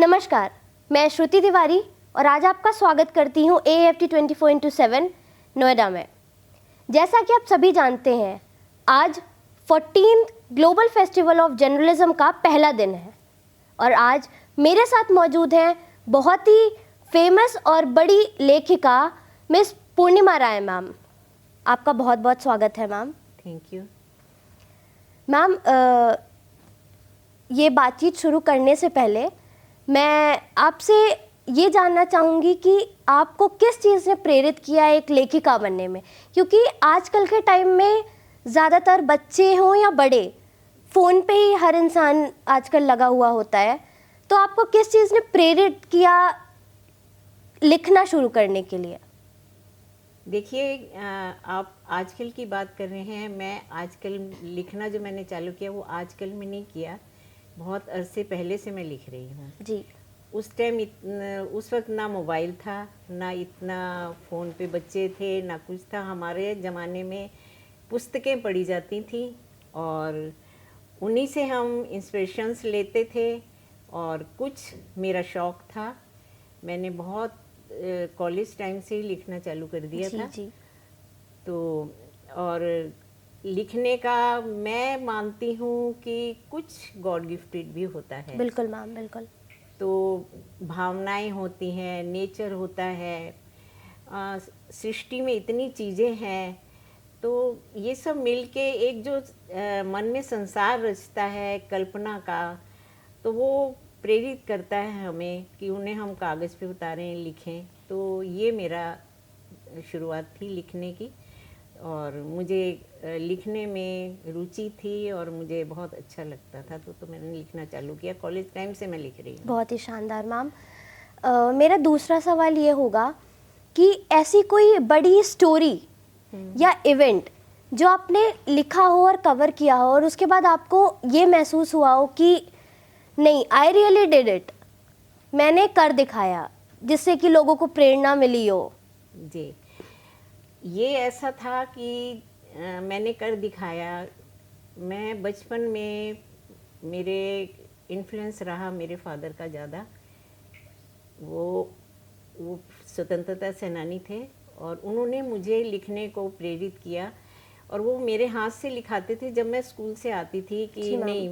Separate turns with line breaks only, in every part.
नमस्कार, मैं श्रुति तिवारी और आज आपका स्वागत करती हूँ AFT 24/7 नोएडा में। जैसा कि आप सभी जानते हैं, आज 14th global festival of journalism का पहला दिन है और आज मेरे साथ मौजूद हैं बहुत ही फेमस और बड़ी लेखिका मिस पूर्णिमा राय मैम। आपका बहुत बहुत स्वागत है मैम।
Thank you
ma'am. ये बातचीत शुरू करने से पहले मैं आपसे ये जानना चाहूँगी कि आपको किस चीज़ ने प्रेरित किया एक लेखिका बनने में, क्योंकि आजकल के टाइम में ज़्यादातर बच्चे हों या बड़े, फ़ोन पे ही हर इंसान आजकल लगा हुआ होता है। तो आपको किस चीज़ ने प्रेरित किया लिखना शुरू करने के लिए?
देखिए, आप आजकल की बात कर रहे हैं। मैं आजकल लिखना जो मैंने चालू किया वो आजकल में नहीं किया, बहुत अरसे पहले से मैं लिख रही हूँ
जी।
उस टाइम उस वक्त ना मोबाइल था, ना इतना फ़ोन पे बच्चे थे, ना कुछ था। हमारे ज़माने में पुस्तकें पढ़ी जाती थी और उन्हीं से हम इंस्पिरेशंस लेते थे और कुछ मेरा शौक़ था। मैंने बहुत कॉलेज टाइम से ही लिखना चालू कर दिया था।
जी।
तो और लिखने का मैं मानती हूँ कि कुछ गॉड गिफ्टेड भी होता है।
बिल्कुल मैम, बिल्कुल।
तो भावनाएं होती हैं, नेचर होता है, सृष्टि में इतनी चीज़ें हैं, तो ये सब मिलके एक जो मन में संसार रचता है कल्पना का, तो वो प्रेरित करता है हमें कि उन्हें हम कागज़ पे उतारें, लिखें। तो ये मेरा शुरुआत थी लिखने की और मुझे लिखने में रुचि थी और मुझे बहुत अच्छा लगता था, तो मैंने लिखना चालू किया। कॉलेज टाइम से मैं लिख रही हूँ।
बहुत ही शानदार मैम। मेरा दूसरा सवाल ये होगा कि ऐसी कोई बड़ी स्टोरी या इवेंट जो आपने लिखा हो और कवर किया हो और उसके बाद आपको ये महसूस हुआ हो कि नहीं, आई रियली डिड इट, मैंने कर दिखाया, जिससे कि लोगों को प्रेरणा मिली हो?
जी, ये ऐसा था कि मैंने कर दिखाया। मैं बचपन में मेरे इन्फ्लुएंस रहा मेरे फादर का ज़्यादा। वो स्वतंत्रता सेनानी थे और उन्होंने मुझे लिखने को प्रेरित किया और वो मेरे हाथ से लिखाते थे जब मैं स्कूल से आती थी कि नहीं,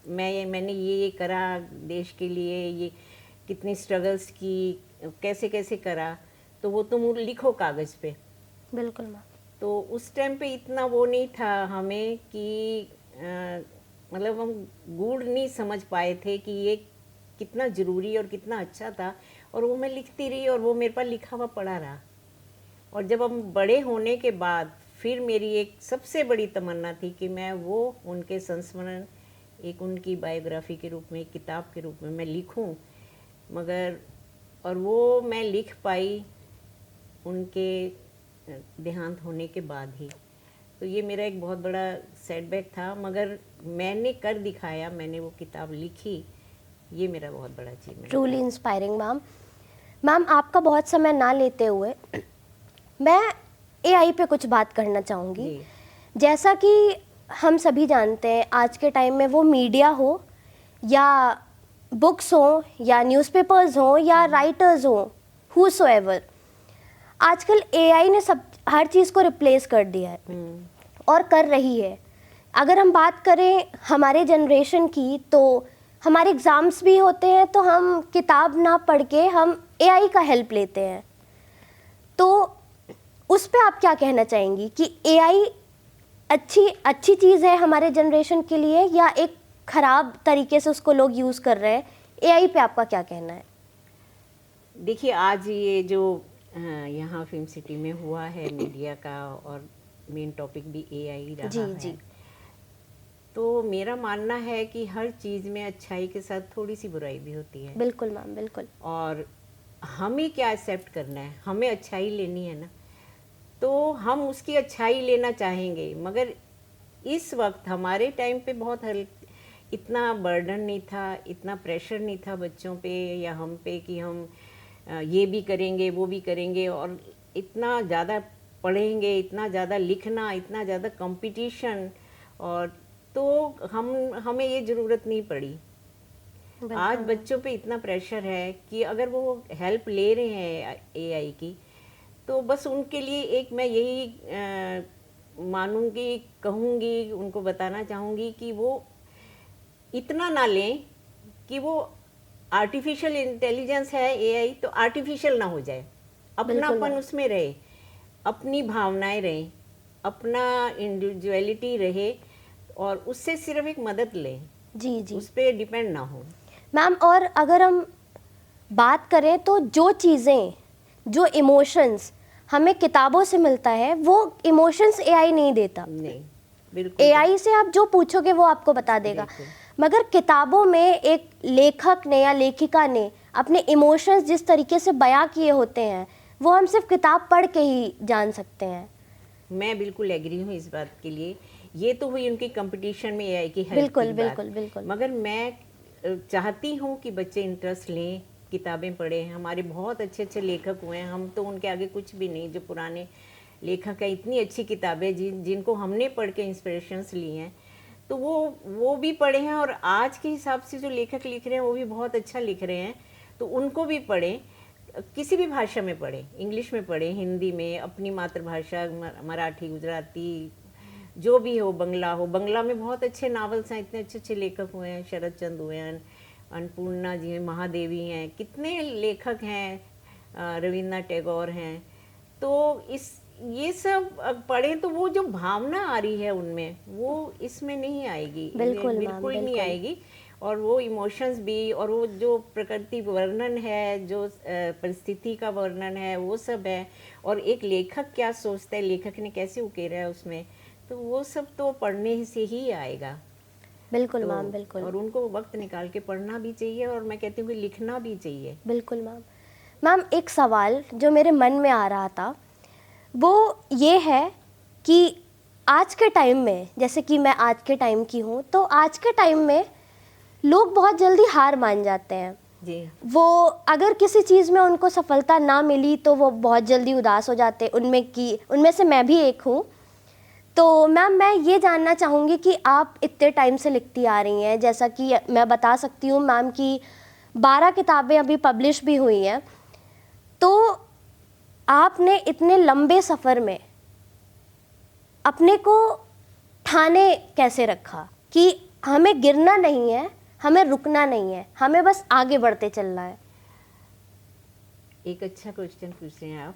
मैंने ये करा देश के लिए, ये कितनी स्ट्रगल्स की, कैसे कैसे करा, तो वो तुम लिखो कागज़ पे।
बिल्कुल मैम।
तो उस टाइम पे इतना वो नहीं था हमें कि मतलब हम गूढ़ नहीं समझ पाए थे कि ये कितना ज़रूरी और कितना अच्छा था। और वो मैं लिखती रही और वो मेरे पास लिखा हुआ पड़ा रहा। और जब हम बड़े होने के बाद फिर मेरी एक सबसे बड़ी तमन्ना थी कि मैं वो उनके संस्मरण एक उनकी बायोग्राफी के रूप में, एक किताब के रूप में मैं लिखूं। मगर और वो मैं लिख पाई उनके देहांत होने के बाद ही। तो ये मेरा एक बहुत बड़ा सेटबैक था, मगर मैंने कर दिखाया, मैंने वो किताब लिखी, ये मेरा बहुत बड़ा achievement.
Truly inspiring ma'am. Ma'am, आपका बहुत समय ना लेते हुए मैं AI पे कुछ बात करना चाहूँगी। जैसा कि हम सभी जानते हैं, आज के टाइम में वो मीडिया हो या बुक्स हो या न्यूज़पेपर्स हो या राइटर्स हो, हूसोएवर, आजकल AI ने सब हर चीज़ को रिप्लेस कर दिया है और कर रही है। अगर हम बात करें हमारे जनरेशन की, तो हमारे एग्ज़ाम्स भी होते हैं तो हम किताब ना पढ़ के हम AI का हेल्प लेते हैं। तो उस पे आप क्या कहना चाहेंगी कि AI अच्छी चीज़ है हमारे जनरेशन के लिए या एक ख़राब तरीके से उसको लोग यूज़ कर रहे हैं? AI पे आपका क्या कहना है?
देखिए, आज ये जो यहाँ फिल्म सिटी में हुआ है मीडिया का, और मेन टॉपिक भी AI रहा है।
जी।
तो मेरा मानना है कि हर चीज़ में अच्छाई के साथ थोड़ी सी बुराई भी होती है।
बिल्कुल मैम, बिल्कुल।
और हमें क्या एक्सेप्ट करना है, हमें अच्छाई लेनी है ना, तो हम उसकी अच्छाई लेना चाहेंगे। मगर इस वक्त हमारे टाइम पे बहुत इतना बर्डन नहीं था, इतना प्रेशर नहीं था बच्चों पे या हम पे कि हम ये भी करेंगे वो भी करेंगे, और इतना ज़्यादा पढ़ेंगे, इतना ज़्यादा लिखना, इतना ज़्यादा कंपटीशन। और तो हमें ये ज़रूरत नहीं पड़ी। आज बच्चों पे इतना प्रेशर है कि अगर वो हेल्प ले रहे हैं एआई की, तो बस उनके लिए एक मैं यही मानूंगी, कहूँगी, उनको बताना चाहूँगी कि वो इतना ना लें कि वो आर्टिफिशियल इंटेलिजेंस है एआई, तो आर्टिफिशियल ना हो जाए, अपनापन उसमें रहे, अपनी भावनाएं रहे, अपना इंडिविजुअलिटी रहे, और उससे सिर्फ एक मदद लें,
जी जी
उस पर डिपेंड ना हो।
मैम, और अगर हम बात करें तो जो चीज़ें, जो इमोशंस हमें किताबों से मिलता है, वो इमोशंस एआई नहीं देता।
नहीं, बिल्कुल
एआई से आप जो पूछोगे वो आपको बता देगा, मगर किताबों में एक लेखक ने या लेखिका ने अपने इमोशंस जिस तरीके से बयां किए होते हैं, वो हम सिर्फ किताब पढ़ के ही जान सकते हैं।
मैं बिल्कुल एग्री हूँ इस बात के लिए। ये तो हुई उनकी कंपटीशन में एआई की हेल्प
बिल्कुल
की
बिल्कुल
बात।
बिल्कुल।
मगर मैं चाहती हूँ कि बच्चे इंटरेस्ट लें, किताबें पढ़ें। हमारे बहुत अच्छे अच्छे लेखक हुए हैं, हम तो उनके आगे कुछ भी नहीं। जो पुराने लेखक हैं, इतनी अच्छी किताबें जिनको हमने पढ़ के इंस्पिरेशंस ली हैं, तो वो भी पढ़े हैं, और आज के हिसाब से जो लेखक लिख रहे हैं वो भी बहुत अच्छा लिख रहे हैं, तो उनको भी पढ़ें। किसी भी भाषा में पढ़ें, इंग्लिश में पढ़ें, हिंदी में, अपनी मातृभाषा, मराठी, गुजराती, जो भी हो, बंगला में बहुत अच्छे नावल्स हैं, इतने अच्छे अच्छे लेखक हुए हैं, शरद चंद्र हुए हैं, अन्नपूर्णा जी हैं, महादेवी हैं, कितने लेखक हैं, रविन्द्रनाथ टैगोर हैं। तो ये सब पढ़ें तो वो जो भावना आ रही है उनमें, वो इसमें नहीं आएगी,
बिल्कुल
बिल्कुल नहीं आएगी। और वो इमोशंस भी, और वो जो प्रकृति वर्णन है, जो परिस्थिति का वर्णन है, वो सब है। और एक लेखक क्या सोचता है, लेखक ने कैसे उकेरा है उसमें, तो वो सब तो पढ़ने से ही आएगा।
बिल्कुल
तो
मैम, बिल्कुल।
और उनको वक्त निकाल के पढ़ना भी चाहिए, और मैं कहती हूँ कि लिखना भी चाहिए।
बिल्कुल मैम। मैम, एक सवाल जो मेरे मन में आ रहा था वो ये है कि आज के टाइम में, जैसे कि मैं आज के टाइम की हूँ, तो आज के टाइम में लोग बहुत जल्दी हार मान जाते हैं।
जी,
वो अगर किसी चीज़ में उनको सफलता ना मिली तो वो बहुत जल्दी उदास हो जाते हैं। उनमें से मैं भी एक हूँ। तो मैम, मैं ये जानना चाहूँगी कि आप इतने टाइम से लिखती आ रही हैं, जैसा कि मैं बता सकती हूँ मैम कि 12 किताबें अभी पब्लिश भी हुई हैं, तो आपने इतने लंबे सफ़र में अपने को ठाने कैसे रखा कि हमें गिरना नहीं है, हमें रुकना नहीं है, हमें बस आगे बढ़ते चलना है?
एक अच्छा क्वेश्चन पूछ रहे हैं आप।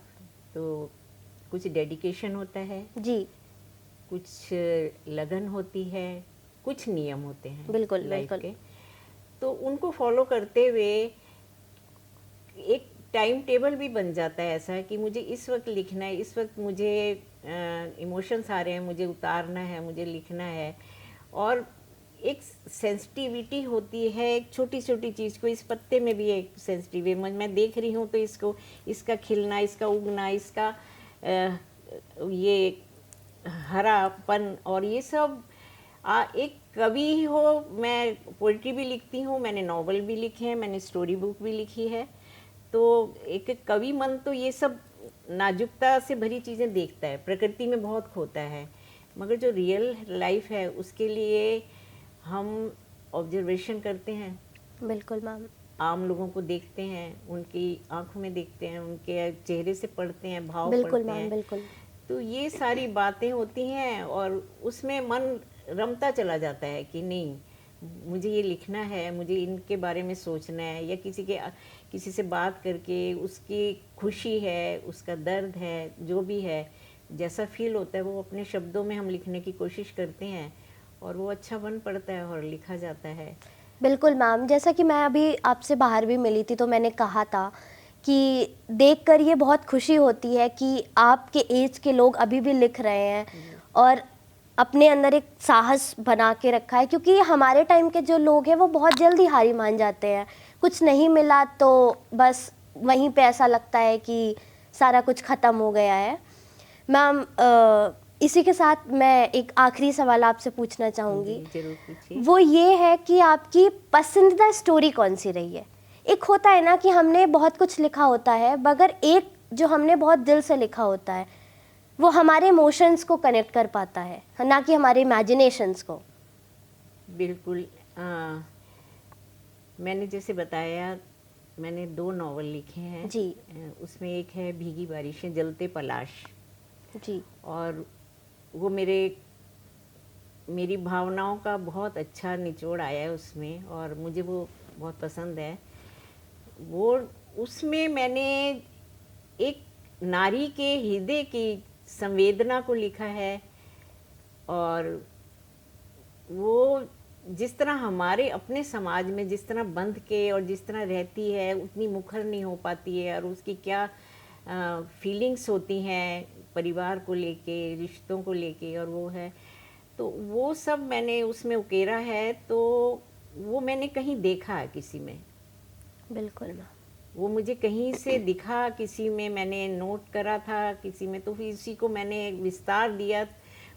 तो कुछ डेडिकेशन होता है
जी,
कुछ लगन होती है, कुछ नियम होते हैं
बिल्कुल
लाइफ
बिल्कुल।
के, तो उनको फॉलो करते हुए एक टाइम टेबल भी बन जाता है ऐसा कि मुझे इस वक्त लिखना है, इस वक्त मुझे इमोशंस आ रहे हैं, मुझे उतारना है, मुझे लिखना है। और एक सेंसिटिविटी होती है एक छोटी छोटी चीज़ को। इस पत्ते में भी एक सेंसिटिव है, मैं देख रही हूँ तो इसका खिलना, इसका उगना, इसका ये हरापन, और ये सब एक कवि हो। मैं पोइट्री भी लिखती हूँ, मैंने नॉवल भी लिखे हैं, मैंने स्टोरी बुक भी लिखी है। तो एक कवि मन तो ये सब नाजुकता से भरी चीज़ें देखता है, प्रकृति में बहुत खोता है। मगर जो रियल लाइफ है उसके लिए हम ऑब्जर्वेशन करते हैं,
बिल्कुल मैम।
आम लोगों को देखते हैं, उनकी आंखों में देखते हैं, उनके चेहरे से पढ़ते हैं, भाव
बिल्कुल
पढ़ते
मैम,
हैं।
बिल्कुल।
तो ये सारी बातें होती हैं, और उसमें मन रमता चला जाता है कि नहीं, मुझे ये लिखना है, मुझे इनके बारे में सोचना है, या किसी से बात करके उसकी खुशी है, उसका दर्द है, जो भी है, जैसा फील होता है वो अपने शब्दों में हम लिखने की कोशिश करते हैं, और वो अच्छा बन पड़ता है और लिखा जाता है।
बिल्कुल मैम, जैसा कि मैं अभी आपसे बाहर भी मिली थी तो मैंने कहा था कि देखकर ये बहुत खुशी होती है कि आपके एज के लोग अभी भी लिख रहे हैं और अपने अंदर एक साहस बना के रखा है, क्योंकि हमारे टाइम के जो लोग हैं वो बहुत जल्दी हारी मान जाते हैं। कुछ नहीं मिला तो बस वहीं पे ऐसा लगता है कि सारा कुछ ख़त्म हो गया है। मैम, इसी के साथ मैं एक आखिरी सवाल आपसे पूछना चाहूँगी।
जी, जरूर पूछिए।
वो ये है कि आपकी पसंदीदा स्टोरी कौन सी रही है? एक होता है ना कि हमने बहुत कुछ लिखा होता है, मगर एक जो हमने बहुत दिल से लिखा होता है वो हमारे इमोशंस को कनेक्ट कर पाता है, ना कि हमारे इमेजिनेशंस को।
बिल्कुल। मैंने जैसे बताया, मैंने 2 नॉवल लिखे हैं
जी।
उसमें एक है भीगी बारिशें जलते पलाश,
जी।
और वो मेरी भावनाओं का बहुत अच्छा निचोड़ आया है उसमें, और मुझे वो बहुत पसंद है। वो उसमें मैंने एक नारी के हृदय की संवेदना को लिखा है, और वो जिस तरह हमारे अपने समाज में जिस तरह बंध के और जिस तरह रहती है, उतनी मुखर नहीं हो पाती है, और उसकी क्या फीलिंग्स होती हैं परिवार को लेके, रिश्तों को लेके, और वो है, तो वो सब मैंने उसमें उकेरा है। तो वो मैंने कहीं देखा है किसी में,
बिल्कुल मैम।
वो मुझे कहीं से दिखा, किसी में मैंने नोट करा था किसी में, तो फिर इसी को मैंने विस्तार दिया।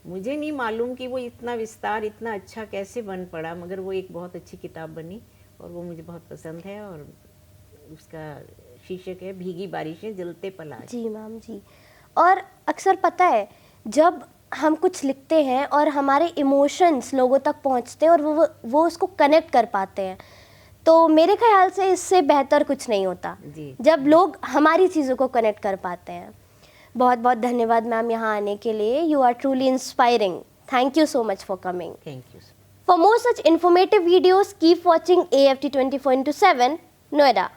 मुझे नहीं मालूम कि वो इतना विस्तार इतना अच्छा कैसे बन पड़ा, मगर वो एक बहुत अच्छी किताब बनी, और वो मुझे बहुत पसंद है, और उसका शीर्षक है भीगी बारिशें जलते पलाश।
जी मैम जी। और अक्सर पता है, जब हम कुछ लिखते हैं और हमारे इमोशंस लोगों तक पहुंचते हैं और वो उसको कनेक्ट कर पाते हैं, तो मेरे ख्याल से इससे बेहतर कुछ नहीं होता
जी।
जब लोग हमारी चीज़ों को कनेक्ट कर पाते हैं। बहुत बहुत धन्यवाद मैम यहाँ आने के लिए। You are truly inspiring. Thank you so much for coming.
Thank you.
For more such informative videos, keep watching AFT 24/7 Noida.